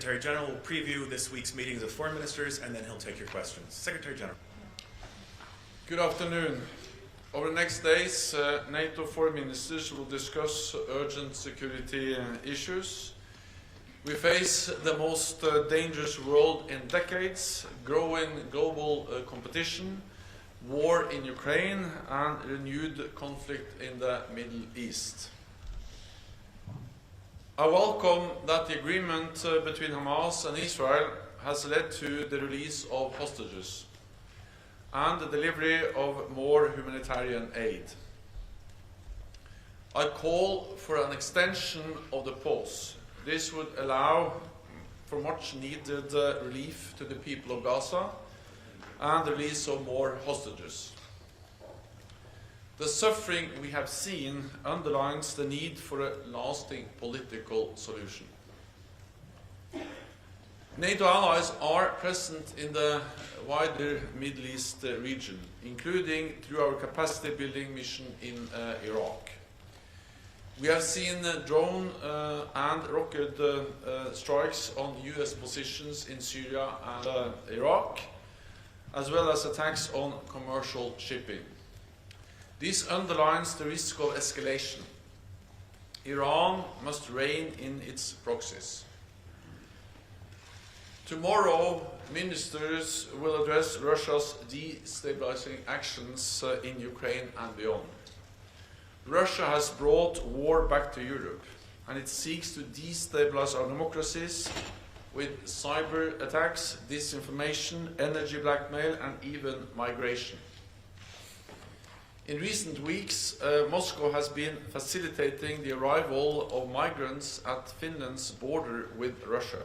Secretary General will preview this week's meetings of foreign ministers, and then he'll take your questions. Secretary General. Good afternoon. Over the next days, NATO foreign ministers will discuss urgent security issues. We face the most dangerous world in decades, growing global competition, war in Ukraine, and renewed conflict in the Middle East. I welcome that the agreement between Hamas and Israel has led to the release of hostages and the delivery of more humanitarian aid. I call for an extension of the pause. This would allow for much needed relief to the people of Gaza and the release of more hostages. The suffering we have seen underlines the need for a lasting political solution. NATO allies are present in the wider Middle East region, including through our capacity building mission in Iraq. We have seen drone and rocket strikes on US positions in Syria and Iraq, as well as attacks on commercial shipping. This underlines the risk of escalation. Iran must rein in its proxies. Tomorrow, ministers will address Russia's destabilizing actions in Ukraine and beyond. Russia has brought war back to Europe, and it seeks to destabilize our democracies with cyber attacks, disinformation, energy blackmail, and even migration. In recent weeks, Moscow has been facilitating the arrival of migrants at Finland's border with Russia,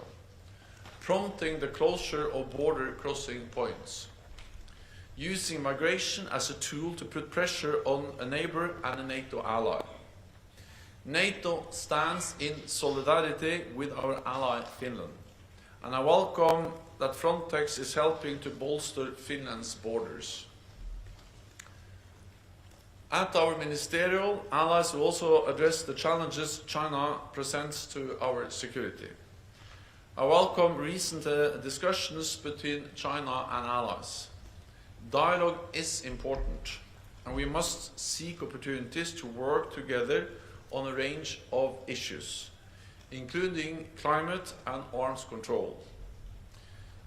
prompting the closure of border crossing points, using migration as a tool to put pressure on a neighbor and a NATO ally. NATO stands in solidarity with our ally Finland, and I welcome that Frontex is helping to bolster Finland's borders. At our ministerial, allies will also address the challenges China presents to our security. I welcome recent discussions between China and allies. Dialogue is important, and we must seek opportunities to work together on a range of issues, including climate and arms control.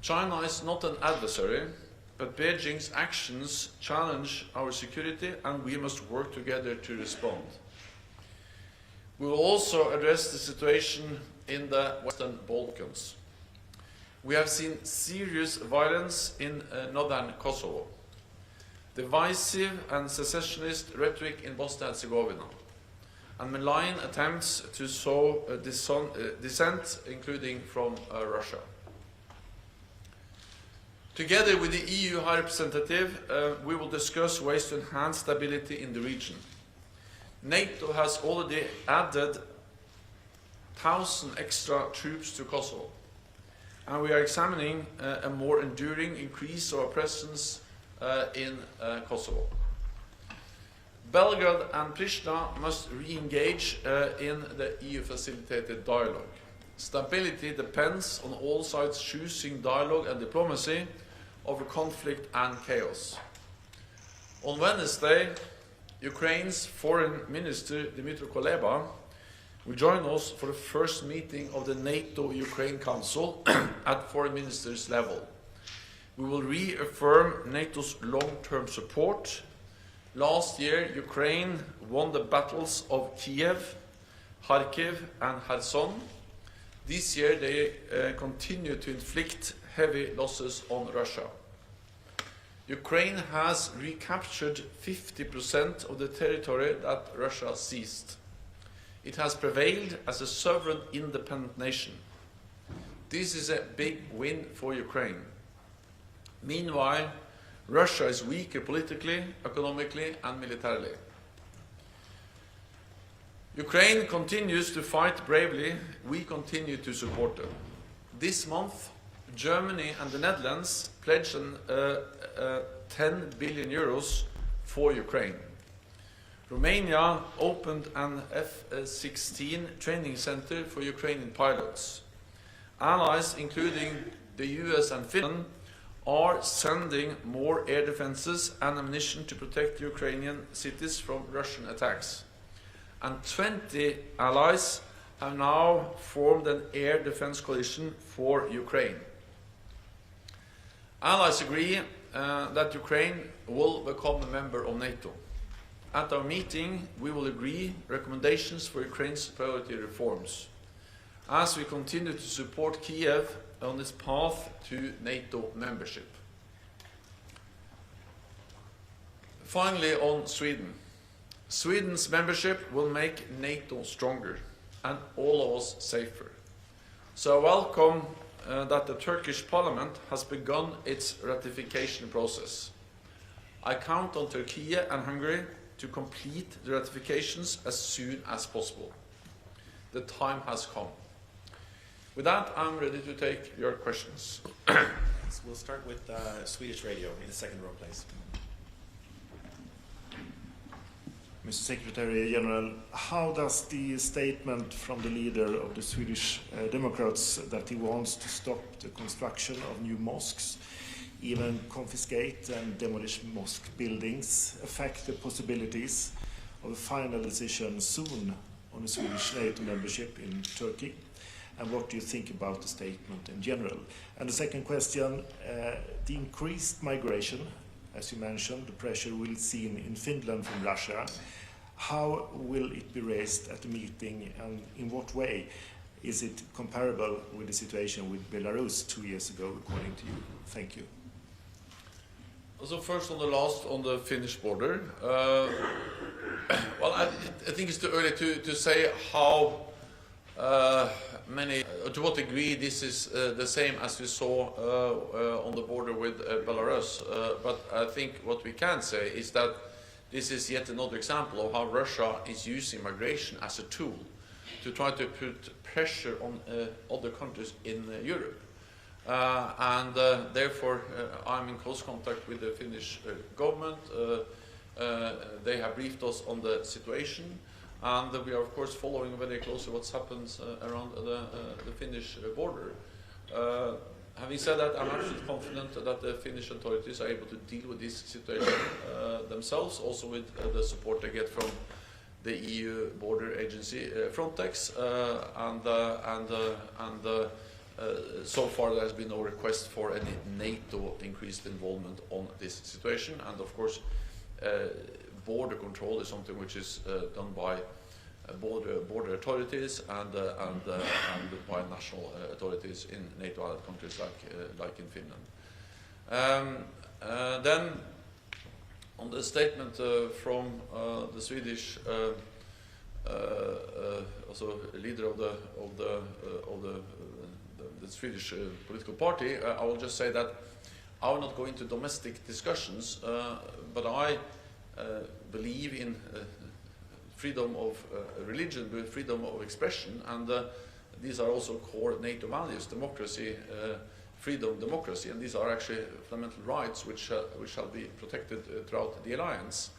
China is not an adversary, but Beijing's actions challenge our security, and we must work together to respond. We will also address the situation in the Western Balkans. We have seen serious violence in northern Kosovo, divisive and secessionist rhetoric in Bosnia-Herzegovina, and malign attempts to sow dissent, including from Russia. Together with the EU High Representative, we will discuss ways to enhance stability in the region. NATO has already added 1,000 extra troops to Kosovo, and we are examining a more enduring increase of our presence in Kosovo. Belgrade and Pristina must re-engage in the EU-facilitated dialogue. Stability depends on all sides choosing dialogue and diplomacy over conflict and chaos. On Wednesday, Ukraine's Foreign Minister Dmytro Kuleba will join us for the first meeting of the NATO-Ukraine Council at foreign ministers level. We will reaffirm NATO's long-term support. Last year, Ukraine won the battles of Kiev, Kharkiv, and Kherson. This year, they continue to inflict heavy losses on Russia. Ukraine has recaptured 50% of the territory that Russia seized. It has prevailed as a sovereign, independent nation. This is a big win for Ukraine. Meanwhile, Russia is weaker politically, economically, and militarily. Ukraine continues to fight bravely. We continue to support them. This month, Germany and the Netherlands pledged 10 billion euros for Ukraine. Romania opened an F-16 training center for Ukrainian pilots. Allies, including the US and Finland, are sending more air defenses and ammunition to protect Ukrainian cities from Russian attacks. And 20 allies have now formed an air defense coalition for Ukraine. Allies agree that Ukraine will become a member of NATO. At our meeting, we will agree recommendations for Ukraine's priority reforms, as we continue to support Kiev on its path to NATO membership. Finally, on Sweden. Sweden's membership will make NATO stronger and all of us safer. So I welcome that the Turkish parliament has begun its ratification process. I count on Turkey and Hungary to complete the ratifications as soon as possible. The time has come. With that, I'm ready to take your questions. So we'll start with Swedish radio in the second row, please. Mr. Secretary General, how does the statement from the leader of the Swedish Democrats that he wants to stop the construction of new mosques, even confiscate and demolish mosque buildings, affect the possibilities of a final decision soon on a Swedish NATO membership in Turkey? And what do you think about the statement in general? And the second question, the increased migration, as you mentioned, the pressure we'll see in Finland from Russia. How will it be raised at the meeting, and in what way? Is it comparable with the situation with Belarus 2 years ago, according to you? Thank you. So first on the last, on the Finnish border. Well, I think it's too early to say how to what degree this is the same as we saw on the border with Belarus. But I think what we can say is that this is yet another example of how Russia is using migration as a tool to try to put pressure on other countries in Europe. Therefore, I'm in close contact with the Finnish government. They have briefed us on the situation, and we are of course following very closely what happens around the Finnish border. Having said that, I'm absolutely confident that the Finnish authorities are able to deal with this situation themselves, also with the support they get from the EU border agency Frontex, so far there has been no request for any NATO increased involvement on this situation, and of course border control is something which is done by border authorities and by national authorities in NATO allied countries like in Finland. Then on the statement from the Swedish also leader of the Swedish political party, I will just say that I will not go into domestic discussions, but I believe in freedom of religion, but freedom of expression, and these are also core NATO values: democracy, freedom, democracy, and these are actually fundamental rights which shall be protected throughout the alliance.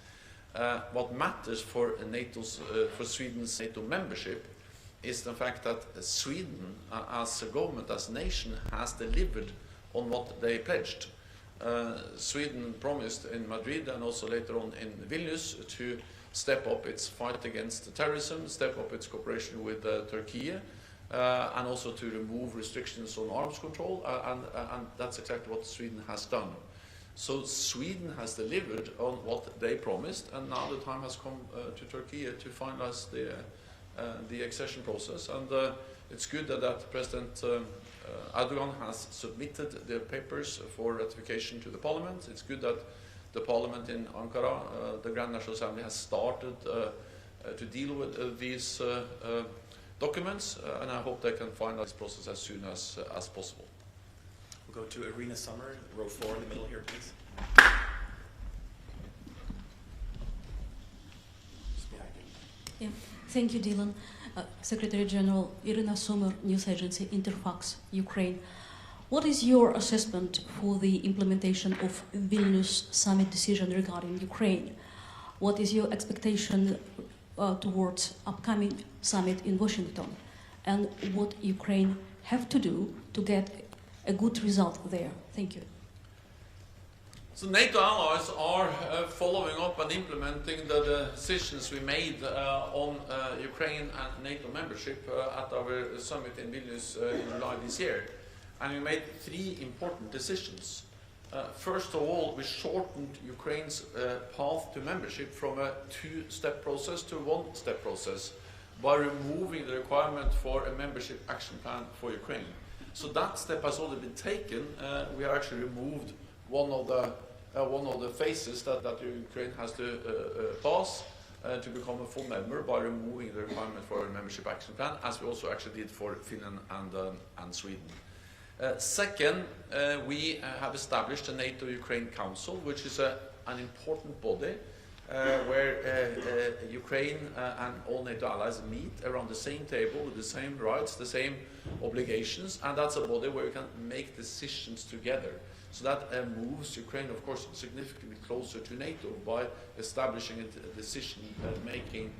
What matters for for Sweden's NATO membership is the fact that Sweden, as a government, as a nation, has delivered on what they pledged. Sweden promised in Madrid and also later on in Vilnius to step up its fight against terrorism, step up its cooperation with Turkey, and also to remove restrictions on arms control, and that's exactly what Sweden has done. So Sweden has delivered on what they promised, and now the time has come to Turkey to finalize the accession process, and it's good that President Erdogan has submitted the papers for ratification to the parliament. It's good that the parliament in Ankara, the Grand National Assembly, has started to deal with these documents, and I hope they can finalize this process as soon as possible. We'll go to Irina Summer, row 4 in the middle here, please. Just behind you. Yeah. Thank you, Dylan. Secretary General Irina Sommer, news agency Interfax, Ukraine. What is your assessment for the implementation of Vilnius summit decision regarding Ukraine? What is your expectation towards upcoming summit in Washington? And what Ukraine have to do to get a good result there? Thank you. So NATO allies are following up and implementing the decisions we made on Ukraine and NATO membership at our summit in Vilnius in July this year. And we made 3 important decisions. First of all, we shortened Ukraine's path to membership from a 2-step process to a 1-step process by removing the requirement for a membership action plan for Ukraine. So that step has already been taken. We have actually removed one of the phases that Ukraine has to pass to become a full member by removing the requirement for a membership action plan, as we also actually did for Finland and Sweden. Second, we have established a NATO-Ukraine Council, which is an important body where Ukraine and all NATO allies meet around the same table with the same rights, the same obligations, and that's a body where we can make decisions together. So that moves Ukraine, of course, significantly closer to NATO by establishing a decision-making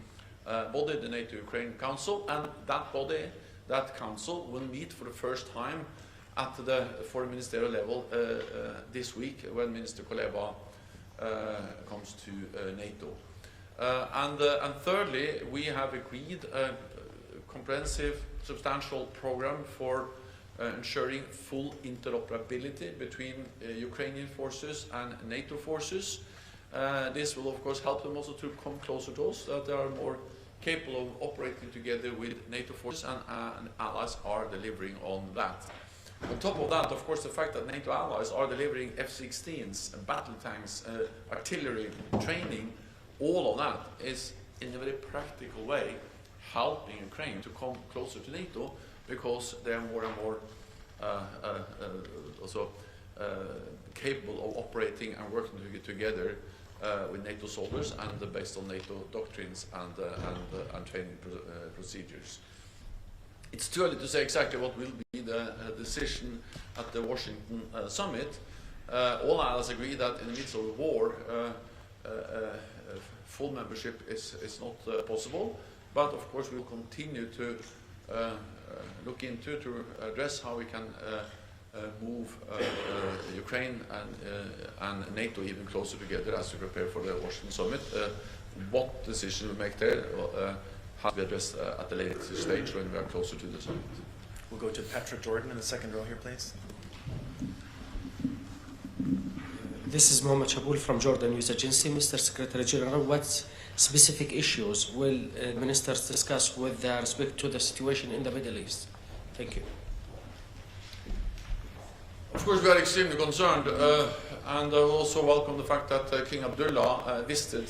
body, the NATO-Ukraine Council, and that body, that council, will meet for the first time at the foreign ministerial level this week when Minister Kuleba comes to NATO. And thirdly, we have agreed a comprehensive, substantial program for ensuring full interoperability between Ukrainian forces and NATO forces. This will, of course, help them also to come closer to us, that they are more capable of operating together with NATO forces, and allies are delivering on that. On top of that, of course, the fact that NATO allies are delivering F-16s, battle tanks, artillery, training, all of that is, in a very practical way, helping Ukraine to come closer to NATO, because they are more and more also capable of operating and working together with NATO soldiers and based on NATO doctrines and training procedures. It's too early to say exactly what will be the decision at the Washington summit. All allies agree that in the midst of a war, full membership is not possible, but of course we will continue to look into to address how we can move Ukraine and NATO even closer together as we prepare for the Washington summit. What decision we make there has to be addressed at the later stage when we are closer to the summit. We'll go to Patrick Jordan in the second row here, please. This is Mohammed Shaboul from Jordan News Agency. Mr. Secretary General, what specific issues will ministers discuss with respect to the situation in the Middle East? Thank you. Of course, we are extremely concerned, and I also welcome the fact that King Abdullah visited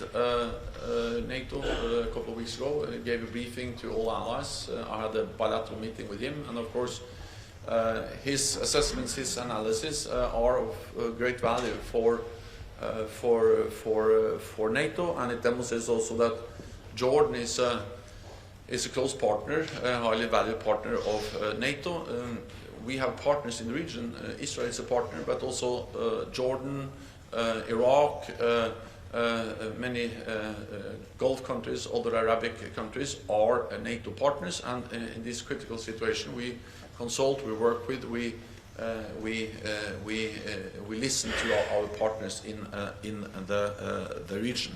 NATO a couple of weeks ago and gave a briefing to all allies. I had a bilateral meeting with him, and of course, his assessments, his analysis are of great value for NATO, and it demonstrates also that Jordan is a close partner, a highly valued partner of NATO. We have partners in the region. Israel is a partner, but also Jordan, Iraq, many Gulf countries, other Arabic countries are NATO partners, and in this critical situation we consult, we work with, we listen to our partners in the region.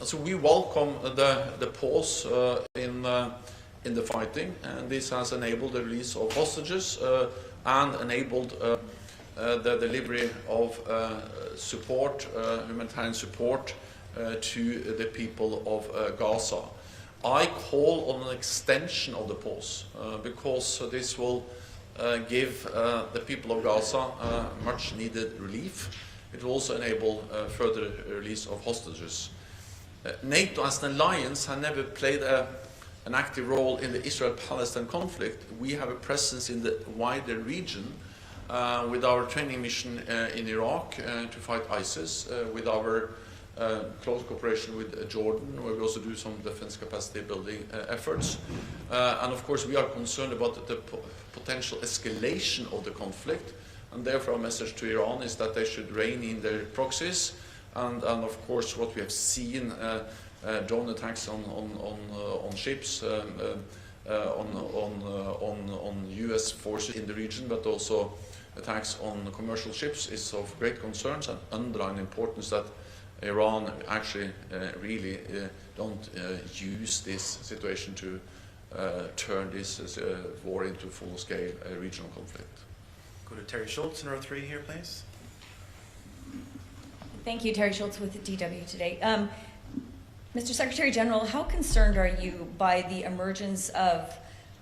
So we welcome the pause in the fighting, and this has enabled the release of hostages and enabled the delivery of support, humanitarian support to the people of Gaza. I call on an extension of the pause because this will give the people of Gaza much needed relief. It will also enable further release of hostages. NATO as an alliance has never played an active role in the Israel-Palestine conflict. We have a presence in the wider region with our training mission in Iraq to fight ISIS, with our close cooperation with Jordan, where we also do some defense capacity building efforts. And of course we are concerned about the potential escalation of the conflict, and therefore our message to Iran is that they should rein in their proxies, and of course what we have seen, drone attacks on ships, on U.S. forces in the region, but also attacks on commercial ships is of great concern and underline the importance that Iran actually really don't use this situation to turn this war into full-scale regional conflict. Go to Terry Schultz in row 3 here, please. Thank you, Terry Schultz with DW Today. Mr. Secretary General, how concerned are you by the emergence of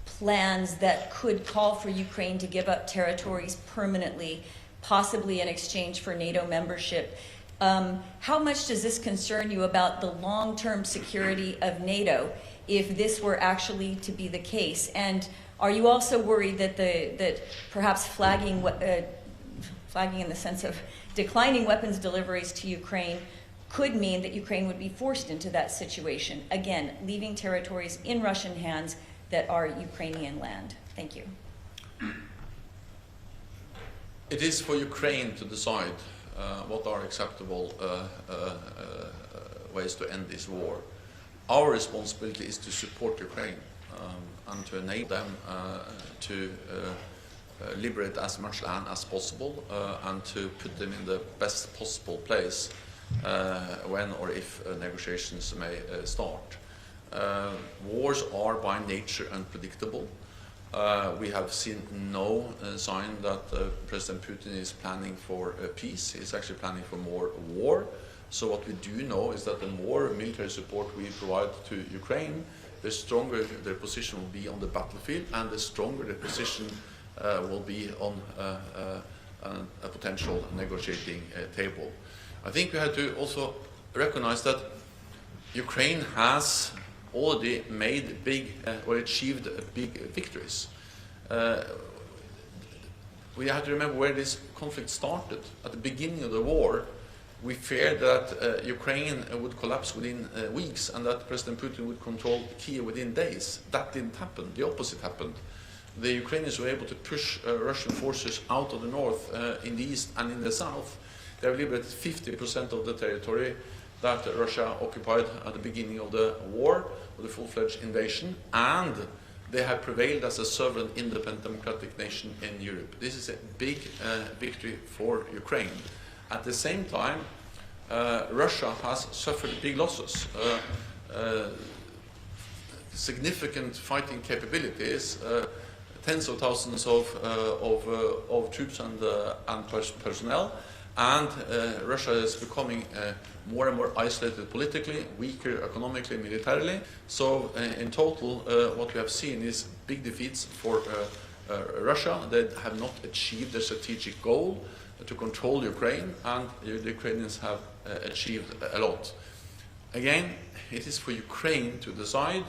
plans that could call for Ukraine to give up territories permanently, possibly in exchange for NATO membership? How much does this concern you about the long-term security of NATO if this were actually to be the case? And are you also worried that perhaps flagging in the sense of declining weapons deliveries to Ukraine could mean that Ukraine would be forced into that situation, again, leaving territories in Russian hands that are Ukrainian land? Thank you. It is for Ukraine to decide what are acceptable ways to end this war. Our responsibility is to support Ukraine and to enable them to liberate as much land as possible and to put them in the best possible place when or if negotiations may start. Wars are by nature unpredictable. We have seen no sign that President Putin is planning for peace. He's actually planning for more war. So what we do know is that the more military support we provide to Ukraine, the stronger their position will be on the battlefield, and the stronger their position will be on a potential negotiating table. I think we have to also recognize that Ukraine has already made big or achieved big victories. We have to remember where this conflict started. At the beginning of the war, we feared that Ukraine would collapse within weeks and that President Putin would control Kiev within days. That didn't happen. The opposite happened. The Ukrainians were able to push Russian forces out of the north, in the east and in the south. They have liberated 50% of the territory that Russia occupied at the beginning of the war, of the full-fledged invasion, and they have prevailed as a sovereign, independent, democratic nation in Europe. This is a big victory for Ukraine. At the same time, Russia has suffered big losses. Significant fighting capabilities, tens of thousands of troops and personnel, and Russia is becoming more and more isolated politically, weaker economically, militarily. So in total, what we have seen is big defeats for Russia. They have not achieved their strategic goal to control Ukraine, and the Ukrainians have achieved a lot. Again, it is for Ukraine to decide.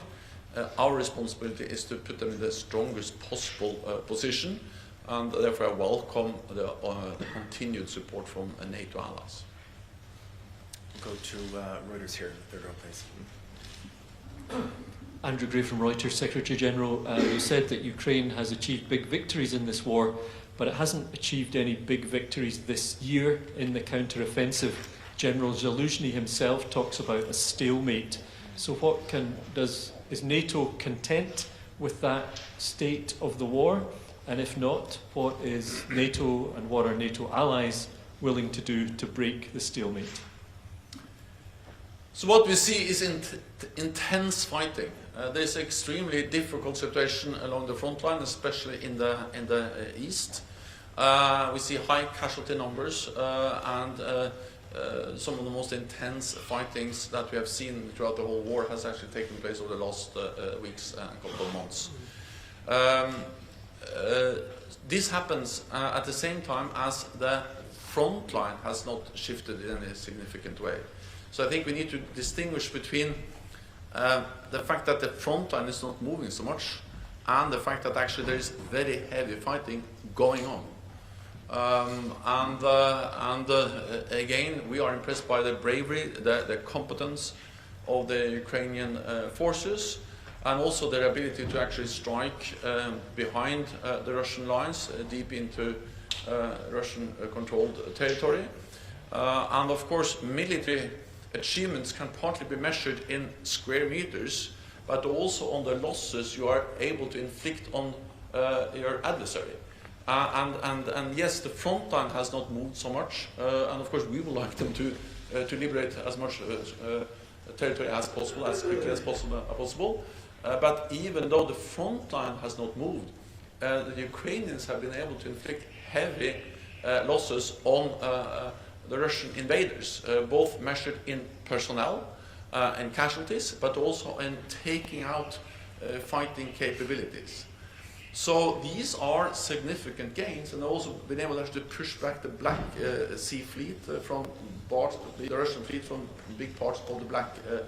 Our responsibility is to put them in the strongest possible position, and therefore I welcome the continued support from NATO allies. We'll go to Reuters here, third row, please. Andrew Gray from Reuters. Secretary General, you said that Ukraine has achieved big victories in this war, but it hasn't achieved any big victories this year in the counter-offensive. General Zaluzhny himself talks about a stalemate. So is NATO content with that state of the war? And if not, what is NATO and what are NATO allies willing to do to break the stalemate? So what we see is intense fighting. There's an extremely difficult situation along the front line, especially in the east. We see high casualty numbers and some of the most intense fightings that we have seen throughout the whole war has actually taken place over the last weeks and a couple of months. This happens at the same time as the front line has not shifted in any significant way. So I think we need to distinguish between the fact that the front line is not moving so much and the fact that actually there is very heavy fighting going on. Again, we are impressed by the bravery, the competence of the Ukrainian forces, and also their ability to actually strike behind the Russian lines, deep into Russian-controlled territory. And of course, military achievements can partly be measured in square meters, but also on the losses you are able to inflict on your adversary. And yes, the front line has not moved so much, and of course we would like them to liberate as much territory as possible, as quickly as possible. But even though the front line has not moved, the Ukrainians have been able to inflict heavy losses on the Russian invaders, both measured in personnel and casualties, but also in taking out fighting capabilities. So these are significant gains, and also been able to push back the Black Sea fleet from the Russian fleet from big parts of the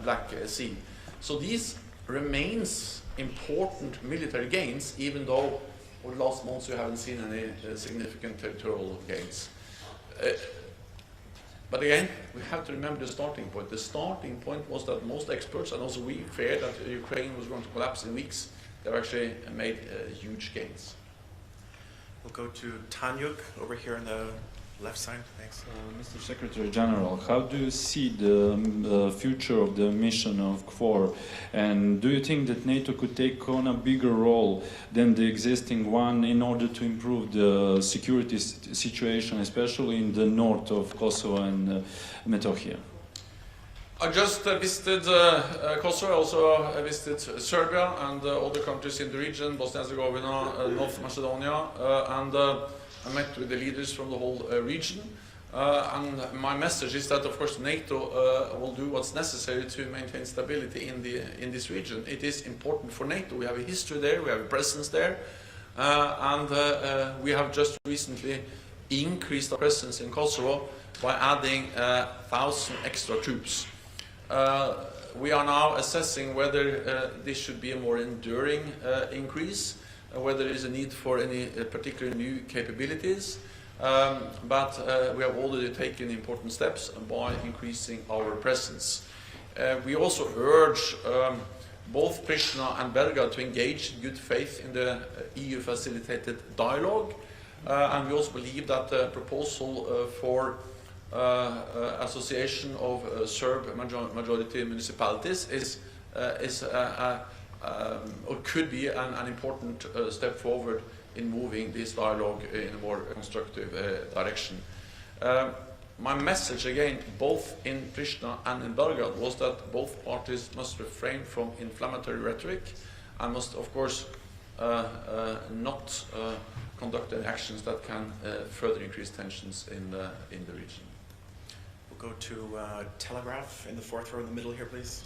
Black Sea. So these remains important military gains, even though over the last months we haven't seen any significant territorial gains. But again, we have to remember the starting point. The starting point was that most experts, and also we, feared that Ukraine was going to collapse in weeks. They've actually made huge gains. We'll go to Tanyuk over here on the left side. Thanks. Mr. Secretary General, how do you see the future of the mission of KFOR? And do you think that NATO could take on a bigger role than the existing one in order to improve the security situation, especially in the north of Kosovo and Metohija? I just visited Kosovo, I also visited Serbia and other countries in the region, Bosnia-Herzegovina, North Macedonia, and I met with the leaders from the whole region. And my message is that, of course, NATO will do what's necessary to maintain stability in this region. It is important for NATO. We have a history there, we have a presence there, and we have just recently increased our presence in Kosovo by adding 1,000 extra troops. We are now assessing whether this should be a more enduring increase, whether there is a need for any particular new capabilities, but we have already taken important steps by increasing our presence. We also urge both Pristina and Belgrade to engage in good faith in the EU-facilitated dialogue, and we also believe that the proposal for association of Serb majority municipalities is or could be an important step forward in moving this dialogue in a more constructive direction. My message again, both in Pristina and in Belgrade, was that both parties must refrain from inflammatory rhetoric and must, of course, not conduct any actions that can further increase tensions in the region. We'll go to Telegraph in the fourth row in the middle here, please.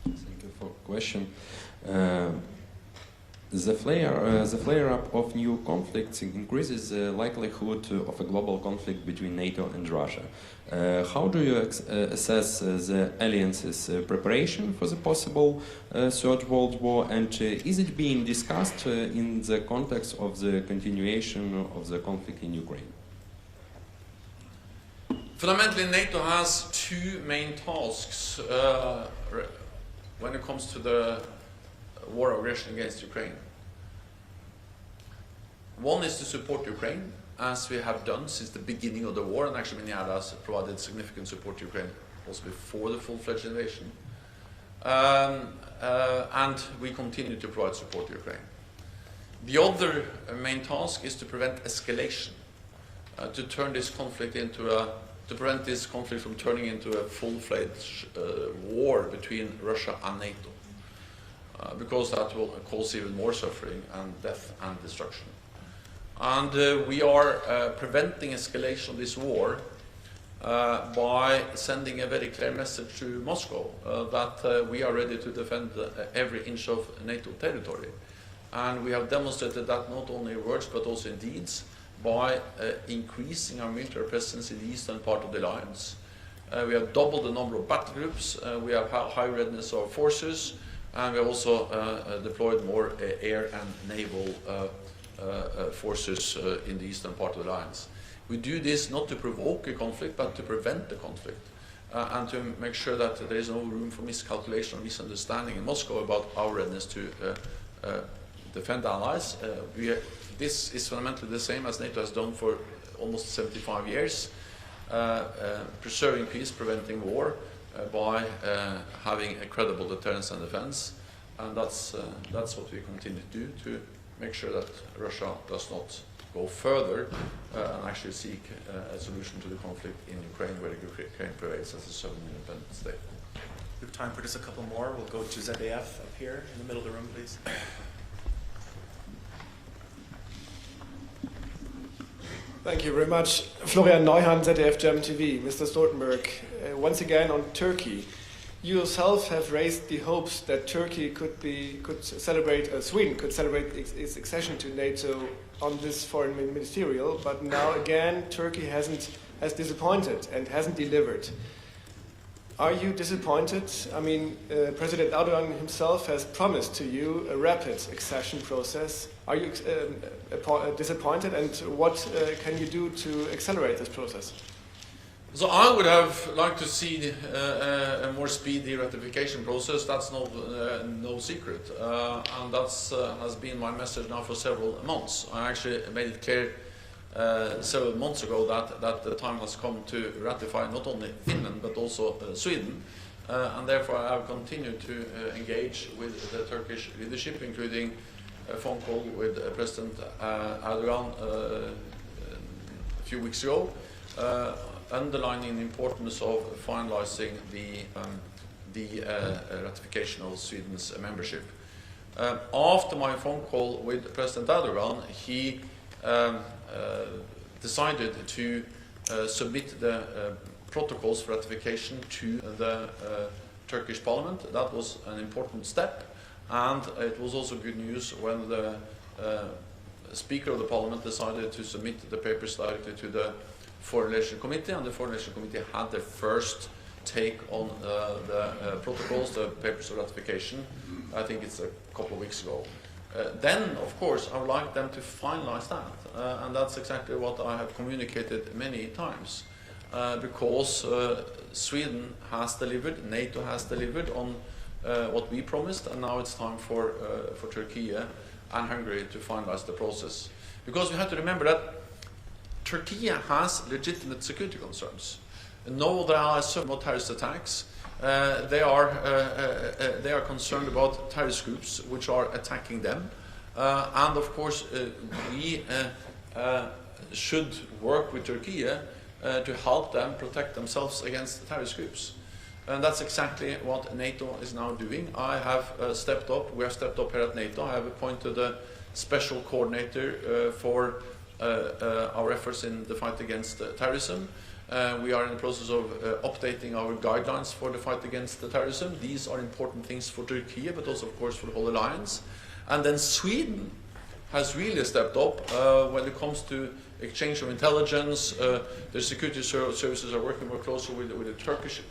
Thank you for the question. The flare-up of new conflicts increases the likelihood of a global conflict between NATO and Russia. How do you assess the alliance's preparation for the possible Third World War, and is it being discussed in the context of the continuation of the conflict in Ukraine? Fundamentally, NATO has two main tasks when it comes to the war of aggression against Ukraine. One is to support Ukraine, as we have done since the beginning of the war, and actually Miniara has provided significant support to Ukraine also before the full-fledged invasion. And we continue to provide support to Ukraine. The other main task is to prevent escalation, to turn this conflict into to prevent this conflict from turning into a full-fledged war between Russia and NATO, because that will cause even more suffering and death and destruction. And we are preventing escalation of this war by sending a very clear message to Moscow that we are ready to defend every inch of NATO territory. And we have demonstrated that not only in words but also in deeds by increasing our military presence in the eastern part of the alliance. We have doubled the number of battle groups, we have high readiness of our forces, and we have also deployed more air and naval forces in the eastern part of the alliance. We do this not to provoke a conflict, but to prevent the conflict, and to make sure that there is no room for miscalculation or misunderstanding in Moscow about our readiness to defend allies. This is fundamentally the same as NATO has done for almost 75 years, preserving peace, preventing war, by having a credible deterrence and defense, and that's what we continue to do to make sure that Russia does not go further and actually seek a solution to the conflict in Ukraine, where Ukraine prevails as a sovereign independent state. We have time for just a couple more. We'll go to ZDF up here in the middle of the room, please. Thank you very much. Florian Neuhan, ZDF German TV. Mr. Stoltenberg, once again on Turkey. You yourself have raised the hopes that Turkey Sweden could celebrate its accession to NATO on this foreign ministerial, but now again Turkey has disappointed and hasn't delivered. Are you disappointed? I mean, President Erdogan himself has promised to you a rapid accession process. Are you disappointed, and what can you do to accelerate this process? So I would have liked to see a more speedy ratification process. That's no secret, and that's has been my message now for several months. I actually made it clear several months ago that the time has come to ratify not only Finland but also Sweden, and therefore I have continued to engage with the Turkish leadership, including a phone call with President Erdogan a few weeks ago, underlining the importance of finalizing the ratification of Sweden's membership. After my phone call with President Erdogan, he decided to submit the protocols for ratification to the Turkish Parliament. That was an important step, and it was also good news when the Speaker of the Parliament decided to submit the papers directly to the Foreign Relations Committee, and the Foreign Relations Committee had their first take on the protocols, the papers of ratification. I think it's a couple of weeks ago. Then, of course, I would like them to finalize that, and that's exactly what I have communicated many times, because Sweden has delivered, NATO has delivered on what we promised, and now it's time for Turkey and Hungary to finalize the process. Because we have to remember that Turkey has legitimate security concerns. No, there are some terrorist attacks. They are concerned about terrorist groups which are attacking them, and of course we should work with Turkey to help them protect themselves against terrorist groups, and that's exactly what NATO is now doing. I have stepped up. We have stepped up here at NATO. I have appointed a special coordinator for our efforts in the fight against terrorism. We are in the process of updating our guidelines for the fight against terrorism. These are important things for Turkey, but also, of course, for the whole alliance. And then Sweden has really stepped up when it comes to exchange of intelligence. The security services are working more closely with the Turkish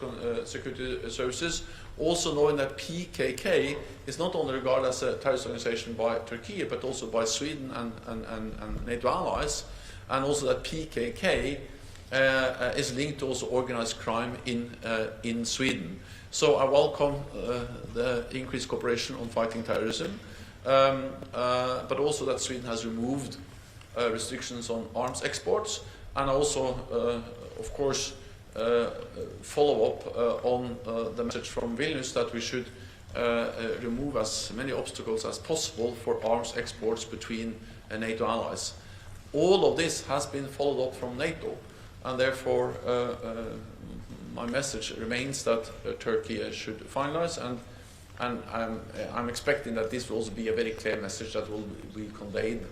security services, also knowing that PKK is not only regarded as a terrorist organization by Turkey, but also by Sweden and NATO allies, and also that PKK is linked to also organized crime in Sweden. So I welcome the increased cooperation on fighting terrorism, but also that Sweden has removed restrictions on arms exports, and also, of course, follow up on the message from Vilnius that we should remove as many obstacles as possible for arms exports between NATO allies. All of this has been followed up from NATO, and therefore my message remains that Turkey should finalize, and I'm expecting that this will also be a very clear message that will be conveyed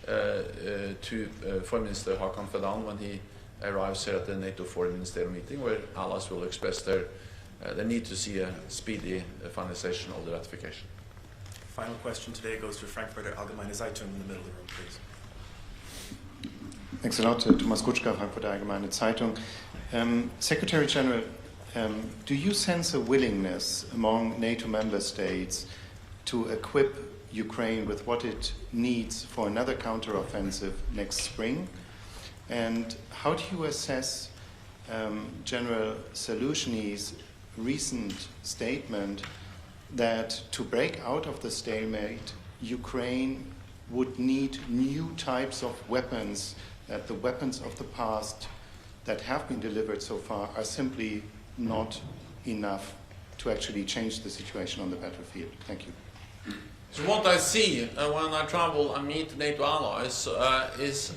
to Foreign Minister Hakan Fidan when he arrives here at the NATO Foreign Ministerial meeting, where allies will express their need to see a speedy finalization of the ratification. Final question today goes to Frankfurter Allgemeine Zeitung in the middle of the room, please. Thanks a lot, Thomas Kutschka, Frankfurter Allgemeine Zeitung. Secretary General, do you sense a willingness among NATO member states to equip Ukraine with what it needs for another counteroffensive next spring? And how do you assess General Zelensky's recent statement that to break out of the stalemate, Ukraine would need new types of weapons, that the weapons of the past that have been delivered so far are simply not enough to actually change the situation on the battlefield? Thank you. So what I see when I travel and meet NATO allies is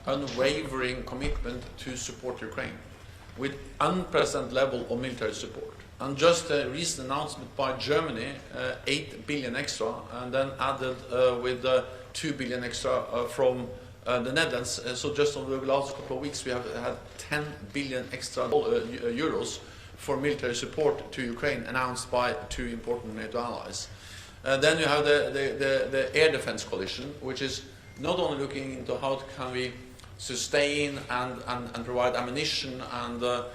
unwavering commitment to support Ukraine with unprecedented level of military support. And just a recent announcement by Germany, 8 billion extra, and then added with 2 billion extra from the Netherlands. So just over the last couple of weeks we have had 10 billion extra euros for military support to Ukraine announced by two important NATO allies. Then you have the air defense coalition, which is not only looking into how can we sustain and provide ammunition and the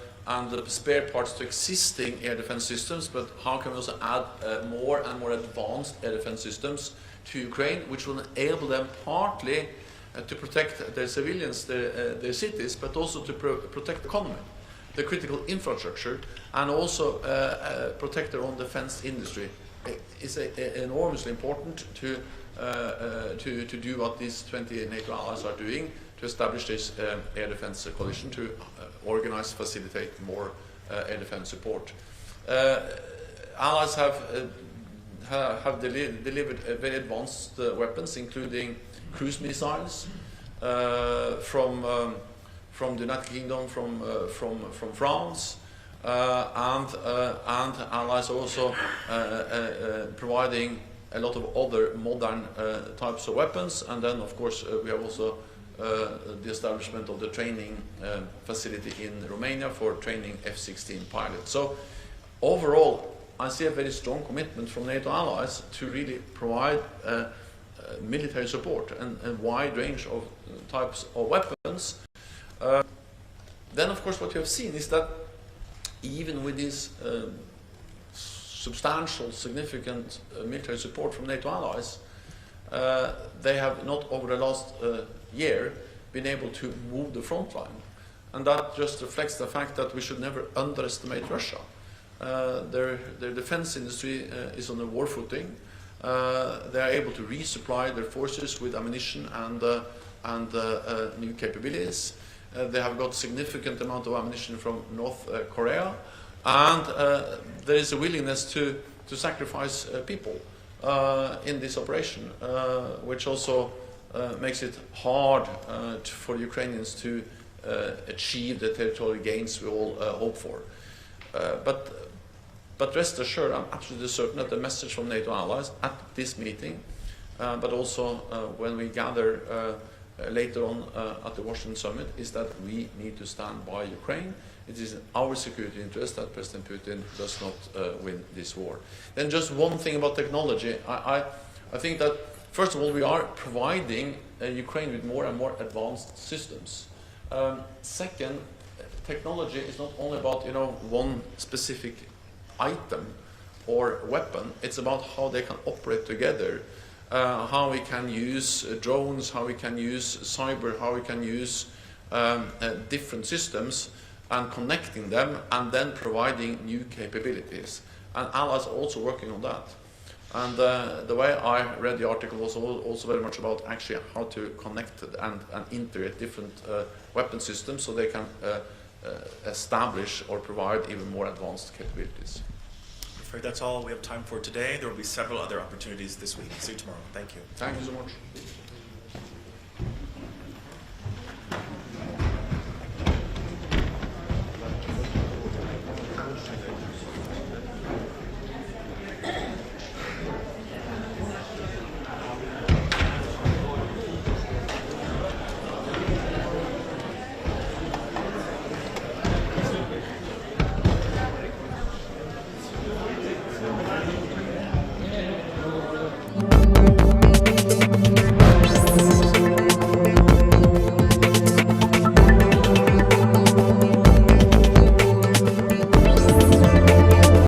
spare parts to existing air defense systems, but how can we also add more and more advanced air defense systems to Ukraine, which will enable them partly to protect their civilians, their cities, but also to protect the economy, the critical infrastructure, and also protect their own defense industry. It's enormously important to do what these 20 NATO allies are doing, to establish this air defense coalition, to organize, facilitate more air defense support. Allies have delivered very advanced weapons, including cruise missiles from the United Kingdom, from France. And allies also providing a lot of other modern types of weapons, and then of course we have also the establishment of the training facility in Romania for training F-16 pilots. So overall I see a very strong commitment from NATO allies to really provide military support and a wide range of types of weapons. Then of course what you have seen is that even with this substantial, significant military support from NATO allies, they have not over the last year been able to move the front line. And that just reflects the fact that we should never underestimate Russia. Their defense industry is on a war footing. They are able to resupply their forces with ammunition and new capabilities. They have got significant amount of ammunition from North Korea, and there is a willingness to sacrifice people in this operation, which also makes it hard for Ukrainians to achieve the territorial gains we all hope for. But rest assured, I'm absolutely certain that the message from NATO allies at this meeting, but also when we gather later on at the Washington summit, is that we need to stand by Ukraine. It is in our security interest that President Putin does not win this war. Then just one thing about technology. I think that, first of all, we are providing Ukraine with more and more advanced systems. Second, technology is not only about one specific item or weapon. It's about how they can operate together. How we can use drones, how we can use cyber, how we can use different systems and connecting them and then providing new capabilities. And allies are also working on that. And the way I read the article was also very much about actually how to connect and integrate different weapon systems so they can establish or provide even more advanced capabilities. I'm afraid that's all we have time for today. There will be several other opportunities this week. See you tomorrow. Thank you. Thank you so much.